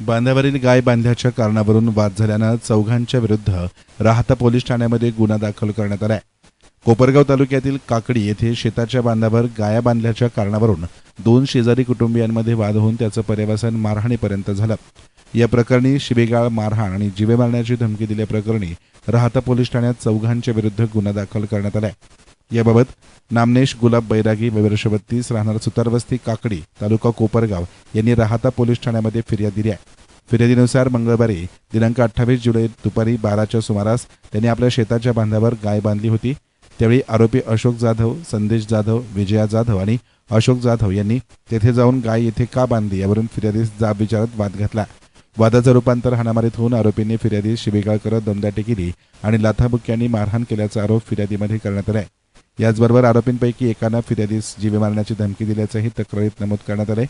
बांधावरील गाय बांधल्याच्या कारणावरून वाद झाल्यानं चौघांच्या विरुद्ध राहाता पोलीस ठाण्यामध्ये गुन्हा दाखल करण्यात आलाय। कोपरगाव तालुक्यातील काकडी येथे शेताच्या बांधावर गाया बांधल्याच्या कारणावरून दोन शेजारी कुटुंबियांमध्ये वाद होऊन त्याचं पर्यवसन मारहाणीपर्यंत झालं। या प्रकरणी शिवीगाळ, मारहाण आणि जीवे मारण्याची धमकी दिल्याप्रकरणी राहाता पोलीस ठाण्यात चौघांच्या विरुद्ध गुन्हा दाखल करण्यात आलाय। याबाबत नामनेश गुलाब बैरागी वर्ष 32 राहणार सुतारवस्ती काकडी तालुका कोपरगाव यांनी राहाता पोलीस ठाण्यामध्ये फिर्याद दिली आहे। फिर्यादीनुसार मंगळवारी दिनांक 28 जुलै दुपारी 12च्या सुमारास त्यांनी आपल्या शेताच्या बांधावर गाय बांधली होती। त्यावेळी आरोपी अशोक जाधव, संदेश जाधव, विजया जाधव आणि अशोक जाधव यांनी तेथे जाऊन गाय येथे का बांधली यावरून फिर्यादीस जाब विचारत वाद घातला। वादाचं रूपांतर हाणामारीत होऊन आरोपींनी फिर्यादीस शिवीगाळ करत दमदाटी केली आणि लाथाबुक्क्यांनी मारहाण केल्याचा आरोप फिर्यादीमध्ये करण्यात आला आहे। याचबरोबर आरोपींपैकी एकानं फिर्यादीस जीवे मारण्याची धमकी दिल्याचंही तक्रारीत नमूद करण्यात आले।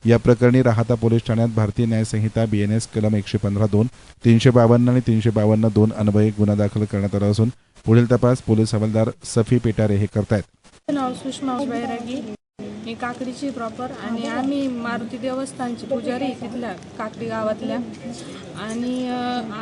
या प्रकरणी राहाता पोलीस ठाण्यात भारतीय न्याय संहिता BNS कलम 115(2), 352 आणि 352(2) अन्वये गुन्हा दाखल करण्यात आला असून पुढील तपास पोलीस हवालदार सफी पेटारे हे करतायत। नाव सुषमा बैरागी, मी काकडीची प्रॉपर आणि आम्ही मारुती देवस्थानची पुजारी तिथल्या काकडी गावातल्या। आणि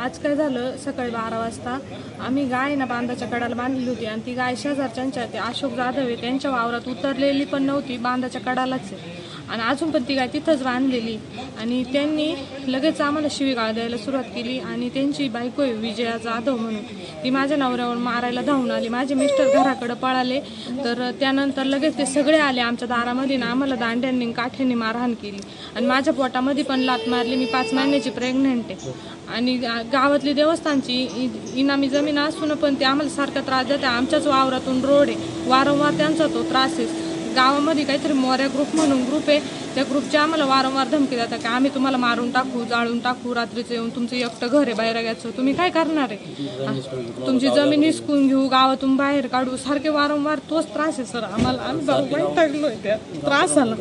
आज काय झालं, सकाळी 12 वाजता आम्ही गाय ना बांधाच्या कडाला बांधली होती आणि ती गाय शेजारच्यांच्या ते अशोक जाधव आहे त्यांच्या वावरात उतरलेली पण नव्हती, बांधाच्या कडालाच आहे आणि अजून पण ती गाय तिथंच बांधलेली। आणि त्यांनी लगेच आम्हाला शिवीगाळ द्यायला सुरुवात केली आणि त्यांची बायको आहे विजया जाधव म्हणून, ती माझ्या नवऱ्यावर मारायला धावून आली। माझे मिस्टर घराकडे पळाले तर त्यानंतर लगेच ते सगळे आले आमच्या दारामध्ये ना आम्हाला दांड्यांनी काठ्यांनी मारहाण केली आणि माझ्या पोटामध्ये पण लात मारली। मी 5 महिन्याची प्रेग्नंट आहे आणि गावातली देवस्थानची इनामी जमीन असून पण ते आम्हाला सारखा त्रास देते। आमच्याच वावरातून रोड आहे, वारंवार त्यांचा तो त्रास आहे। गावामध्ये काहीतरी मोऱ्या ग्रुप म्हणून ग्रुप आहे, त्या ग्रुपच्या आम्हाला वारंवार धमकी देतात की आम्ही तुम्हाला मारून टाकू, जाळून टाकू, रात्रीचं येऊन तुमचं एकटं घर आहे बैराग्याचं, तुम्ही काय करणार आहे, तुमची जमीन हिसकून घेऊ, गावातून बाहेर काढू, सारखे वारंवार तोच त्रास आहे सर आम्हाला। आम्ही वैतागलोय त्या त्रासाला।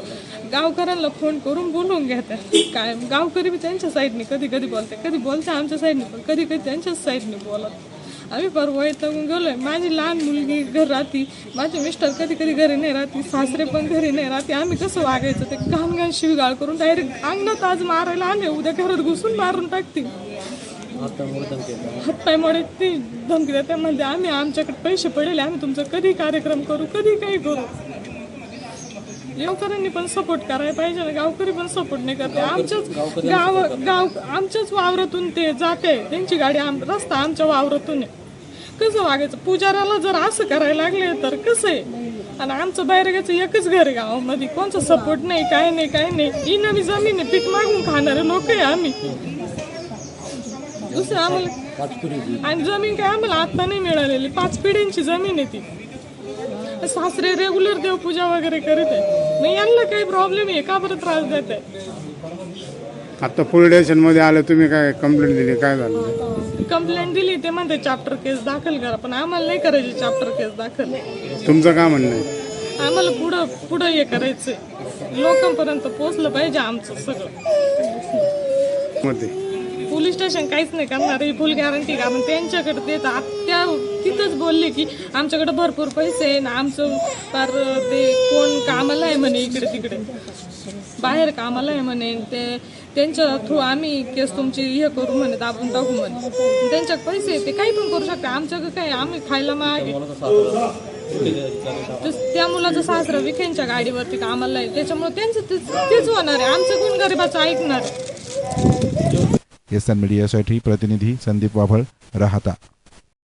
गावकऱ्यांना फोन करून बोलवून घेत्या काय, गावकरी बी त्यांच्या साईडने कधी कधी बोलते आमच्या साईडने, पण कधी कधी त्यांच्याच साईडने बोलत। आम्ही परवा वैतागून गेलोय। माझी लहान मुलगी घर राहती, माझे मिस्टर कधी कधी घरी नाही राहती, सासरे पण घरी नाही राहते। आम्ही कसं वागायचं, ते घाण शिवीगाळ करून डायरेक्ट अंगणात आज मारायला आले, उद्या घरात घुसून मारून टाकतील, हातपाय मोडायची धमकी देते म्हणते आम्ही आमच्याकडे पैसे पडेल, आम्ही तुमचा कधी कार्यक्रम करू, कधी काही करू। गावकऱ्यांनी पण सपोर्ट करायला पाहिजे ना, गावकरी पण सपोर्ट नाही करते। आमच्याच वावरातून ते जाते, त्यांची गाडी रस्ता आमच्या वावरातून आहे, कसं वागायचं? पुजाऱ्याला जर असं करायला लागले तर कसं आहे? आणि आमचं बैराग्याचं एकच घर आहे गावामध्ये, कोणचा सपोर्ट नाही, काय नाही। इनामी जमीन आहे, पीठ मागून खाणारे लोक आहे आम्ही, दुसरं आम्हाला आणि जमीन काय आम्हाला आता नाही मिळालेली, 5 पिढ्यांची जमीन आहे ती। सासरे रेग्युलर देवपूजा वगैरे करत आहे, मग यांना काही प्रॉब्लेम आहे का बरं त्रास देत आहे? आता पोलीस स्टेशन मध्ये आलं, तुम्ही काय कंप्लेंट दिली, काय झालं? कंप्लेंट दिली, ते म्हणते चॅप्टर केस दाखल करा, पण आम्हाला नाही करायची चॅप्टर केस दाखल। तुमचं काय म्हणणं आहे? आम्हाला पुढं हे करायचंय, लोकांपर्यंत पोहोचलं पाहिजे आमचं सगळं। पोलीस स्टेशन काहीच नाही करणार, ही फुल गॅरंटी, कारण त्यांच्याकडे देतात। त्या तिथंच बोलले की आमच्याकडे भरपूर पैसे आहे ना, आमचं फार ते कोण कामाला आहे म्हणे, इकडे तिकडे बाहेर कामाला आहे म्हणे, ते त्यांच्या थ्रू आम्ही केस तुमची हे करू म्हणे, दाबून टाकू म्हणे, त्यांच्या पैसे ते काही पण करू शकता, आमच्याकडे काय, आम्ही खायला मागे। त्या मुलाचा सासरा विखेंच्या गाडीवरती कामाला आहे, त्याच्यामुळे त्यांचं तेच होणार आहे, आमचं कोण गरिबाचं ऐकणार आहे? SN मीडियासाठी प्रतिनिधी संदीप वाभळ, राहाता।